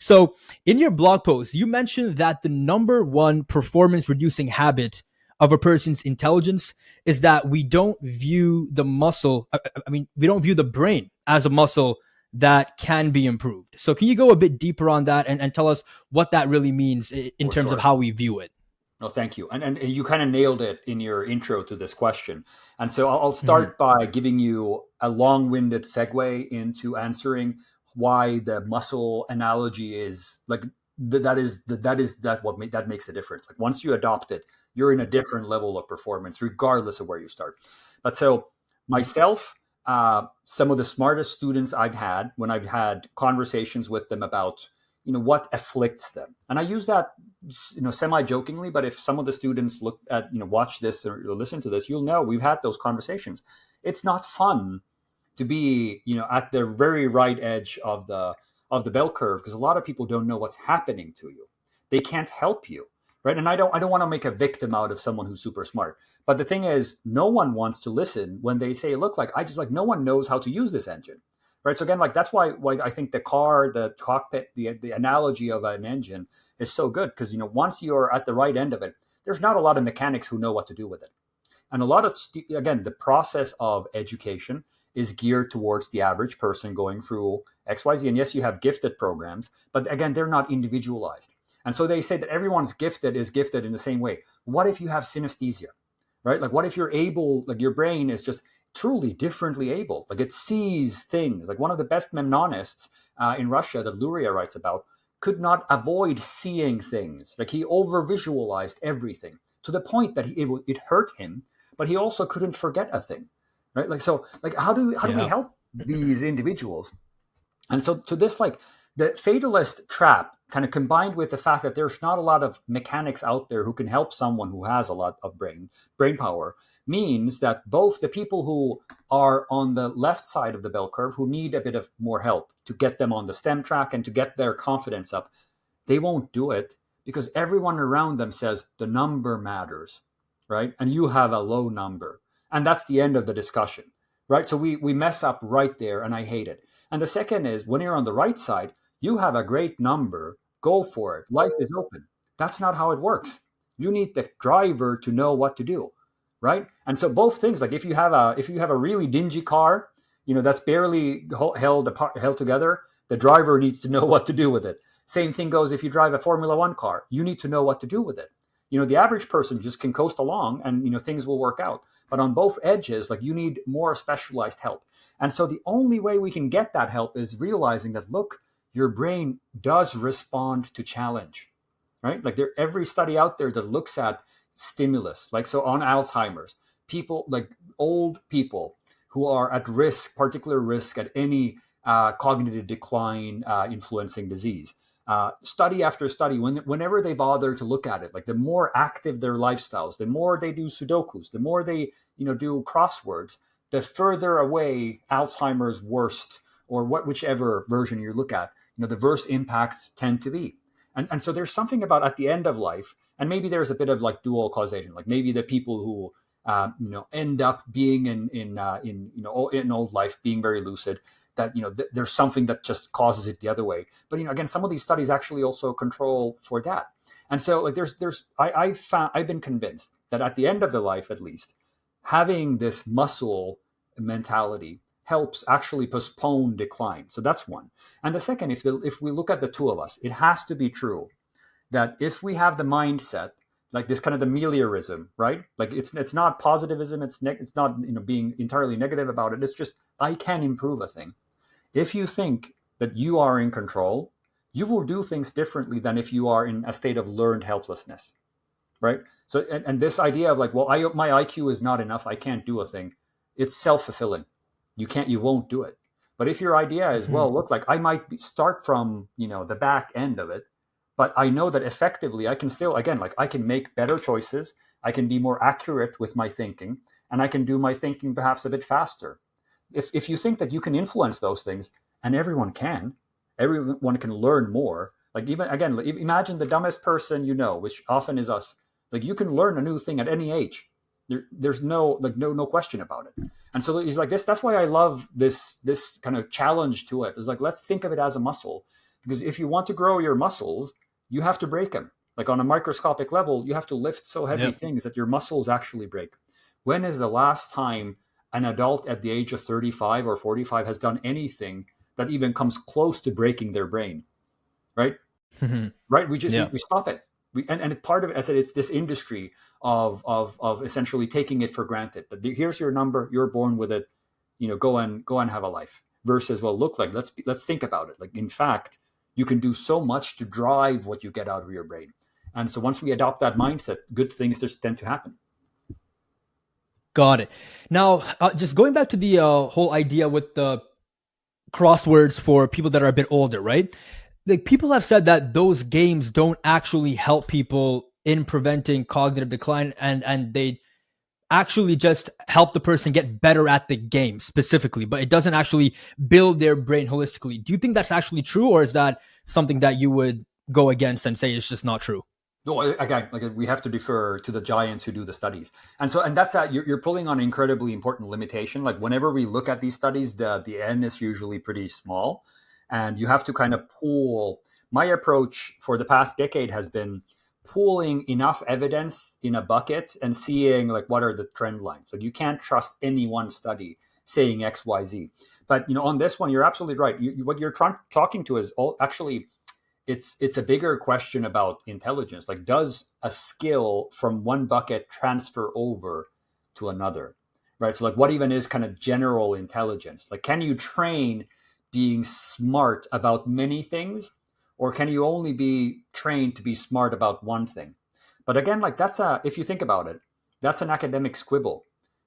So in your blog post, you mentioned that the number one performance reducing habit of a person's intelligence is that we don't view the muscle, we don't view the brain as a muscle that can be improved. So can you go a bit deeper on that and tell us what that really means in For terms of sure. how we view it? No, thank you. And you kind of nailed it in your intro to this question. And so I'll Mhm. start by giving you a long-winded segue into answering why the muscle analogy is like that makes the difference. Like once you adopt it, you're in a different level of performance, regardless of where you start. But so myself, some of the smartest students I've had when I've had conversations with them about what afflicts them, and I use that semi jokingly, but if some of the students look at watch this or listen to this, you'll know we've had those conversations. It's not fun to be at the very right edge of the bell curve, because a lot of people don't know what's happening to you. They can't help you, right? And I don't want to make a victim out of someone who's super smart, but the thing is, no one wants to listen when they say, look, like I just like no one knows how to use this engine, right? So again, like that's why I think the car, the cockpit, the analogy of an engine is so good, because once you're at the right end of it, there's not a lot of mechanics who know what to do with it. And a lot of again, the process of education is geared towards the average person going through XYZ. And yes, you have gifted programs, but again, they're not individualized. And so they say that everyone's gifted is gifted in the same way. What if you have synesthesia, right? Like what if you're able, like your brain is just truly differently able, like it sees things. Like one of the best mnemonists in Russia that Luria writes about could not avoid seeing things. Like he over visualized everything to the point that it hurt him, but he also couldn't forget a thing, right? Like so, like how do we Yeah. help these individuals? And so to this, like the fatalist trap, kind of combined with the fact that there's not a lot of mechanics out there who can help someone who has a lot of brain power, means that both the people who are on the left side of the bell curve, who need a bit of more help to get them on the STEM track and to get their confidence up, they won't do it because everyone around them says the number matters, right? And you have a low number. And that's the end of the discussion, right? So we mess up right there, and I hate it. And the second is, when you're on the right side, you have a great number, go for it. Life is open. That's not how it works. You need the driver to know what to do, right? And so both things, like if you have a really dingy car, that's barely held together, the driver needs to know what to do with it. Same thing goes if you drive a Formula One car. You need to know what to do with it. The average person just can coast along, and things will work out. But on both edges, like you need more specialized help. And so the only way we can get that help is realizing that, look, your brain does respond to challenge, right? Like every study out there that looks at stimulus, like so on Alzheimer's, people like old people who are at risk, particular risk at any cognitive decline influencing disease. Study after study, whenever they bother to look at it, like the more active their lifestyles, the more they do Sudokus, the more they do crosswords, the further away Alzheimer's worst, or whichever version you look at, the worse impacts tend to be. And so there's something about at the end of life, and maybe there's a bit of like dual causation, like maybe the people who end up being in old life being very lucid, that there's something that just causes it the other way. But again, some of these studies actually also control for that. And so like I've been convinced that at the end of the life, at least, having this muscle mentality helps actually postpone decline. So that's one. And the second, if we look at the two of us, it has to be true that if we have the mindset, like this kind of the meliorism, right? Like it's not positivism, it's not being entirely negative about it. It's just I can improve a thing. If you think that you are in control, you will do things differently than if you are in a state of learned helplessness, right? So and this idea of like, well, my IQ is not enough, I can't do a thing. It's self-fulfilling. You won't do it. But if your idea is, Mhm. well, look, like I might start from the back end of it, but I know that effectively I can still, again, like I can make better choices, I can be more accurate with my thinking, and I can do my thinking perhaps a bit faster. If you think that you can influence those things, and everyone can learn more. Like even again, like, imagine the dumbest person which often is us. Like you can learn a new thing at any age. There's no question about it. And so he's like this. That's why I love this kind of challenge to it. It's like, let's think of it as a muscle. Because if you want to grow your muscles, you have to break them. Like on a microscopic level, you have to lift so heavy things that your muscles actually break. When is the last time an adult at the age of 35 or 45 has done anything that even comes close to breaking their brain? Right? Right? We stop it. And part of it, I said, it's this industry of essentially taking it for granted. That here's your number, you're born with it, go and have a life. Versus, well, look, like let's think about it. Like, in fact, you can do so much to drive what you get out of your brain. And so once we adopt that mindset, good things just tend to happen. Got it. Now, just going back to the whole idea with the crosswords for people that are a bit older, right? Like, people have said that those games don't actually help people in preventing cognitive decline, and they actually just help the person get better at the game specifically, but it doesn't actually build their brain holistically. Do you think that's actually true, or is that something that you would go against and say it's just not true? No, again, like, we have to defer to the giants who do the studies, and that's you're pulling on an incredibly important limitation. Like, whenever we look at these studies, the N is usually pretty small, and you have to kind of pool. My approach for the past decade has been pooling enough evidence in a bucket and seeing, like, what are the trend lines. Like, you can't trust any one study saying X, Y, Z. But on this one, you're absolutely right. What you're talking to is actually, it's a bigger question about intelligence. Like, does a skill from one bucket transfer over to another, right? So, like, what even is kind of general intelligence? Like, can you train being smart about many things, or can you only be trained to be smart about one thing? But again, like, if you think about it, that's an academic squibble,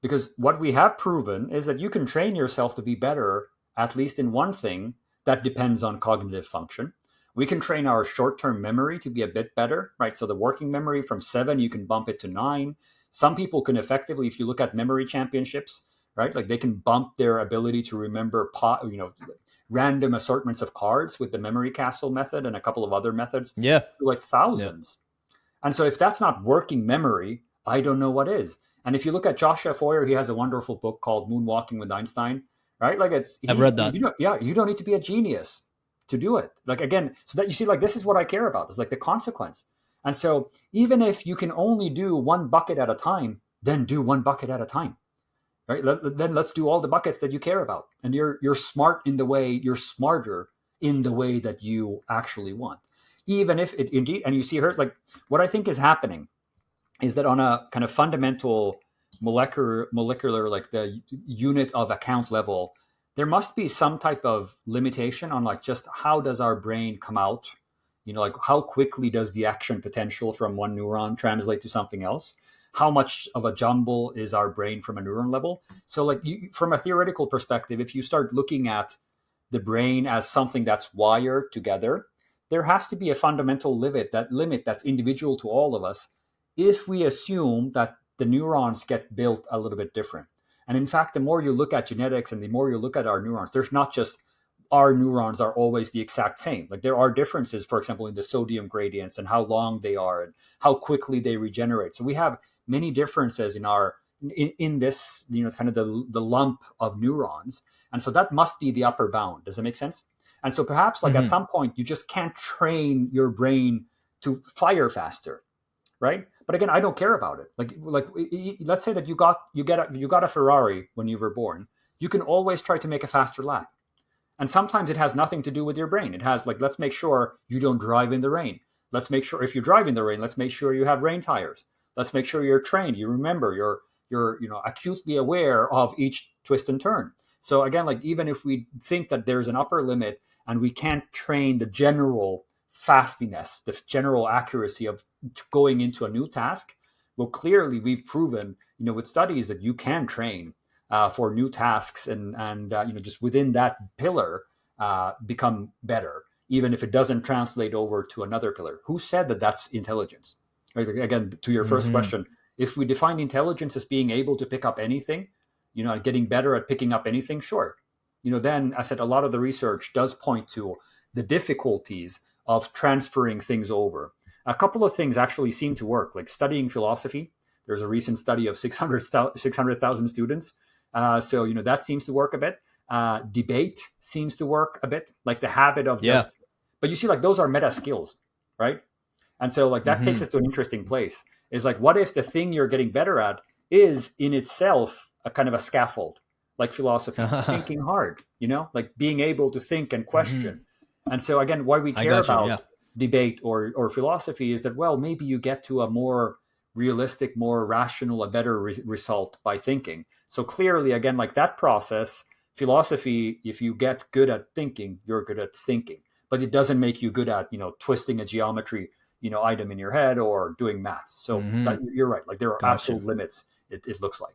because what we have proven is that you can train yourself to be better, at least in one thing that depends on cognitive function. We can train our short-term memory to be a bit better, right? So the working memory from 7, you can bump it to 9. Some people can effectively, if you look at memory championships, right, like, they can bump their ability to remember random assortments of cards with the memory castle method and a couple of other methods, Yeah. like thousands. And so if that's not working memory, I don't know what is. And if you look at Joshua Foer, he has a wonderful book called Moonwalking with Einstein, right? Like, I've read that. You don't need to be a genius to do it. Like, again, so that you see, like, this is what I care about. It's like the consequence. And so even if you can only do one bucket at a time, then do one bucket at a time. Right? Then let's do all the buckets that you care about. And you're smart in the way, you're smarter in the way that you actually want. Even if it indeed, and you see her, like, what I think is happening is that on a kind of fundamental molecular, like the unit of account level, there must be some type of limitation on, like, just how does our brain come out? Like, how quickly does the action potential from one neuron translate to something else? How much of a jumble is our brain from a neuron level? So, like, from a theoretical perspective, if you start looking at the brain as something that's wired together, there has to be a fundamental limit that's individual to all of us, if we assume that the neurons get built a little bit different. And in fact, the more you look at genetics and the more you look at our neurons, there's not just our neurons are always the exact same. Like, there are differences, for example, in the sodium gradients and how long they are and how quickly they regenerate. So we have many differences in this, kind of the lump of neurons. And so that must be the upper bound. Does that make sense? And so perhaps, like, at some point, you just can't train your brain to fire faster, right? But again, I don't care about it. Like, let's say that you got a Ferrari when you were born. You can always try to make a faster lap. And sometimes it has nothing to do with your brain. It has, like, let's make sure you don't drive in the rain. Let's make sure, if you drive in the rain, let's make sure you have rain tires. Let's make sure you're trained. You remember, you're acutely aware of each twist and turn. So again, like, even if we think that there's an upper limit and we can't train the general fastiness, the general accuracy of going into a new task, well, clearly we've proven, with studies, that you can train for new tasks and just within that pillar become better, even if it doesn't translate over to another pillar. Who said that that's intelligence? Right? Again, to your first question, if we define intelligence as being able to pick up anything, and getting better at picking up anything, sure. Then, I said, a lot of the research does point to the difficulties of transferring things over. A couple of things actually seem to work, like studying philosophy. There's a recent study of 600,000 students. So, that seems to work a bit. Debate seems to work a bit, like the habit of just But you see, like, those are meta skills, right? And so, like, that takes Mm-hmm. us to an interesting place. Is like, what if the thing you're getting better at is in itself a kind of a scaffold, like philosophy, thinking hard, like being able to think and Mm-hmm. question. And so, again, why we I care got you. Yeah. about debate or philosophy is that, well, maybe you get to a more realistic, more rational, a better result by thinking. So clearly, again, like that process, philosophy, if you get good at thinking, you're good at thinking, but it doesn't make you good at, twisting a geometry, item in your head or doing maths. So Mm-hmm. that, you're right. Like, there are Gotcha. absolute limits, it looks like.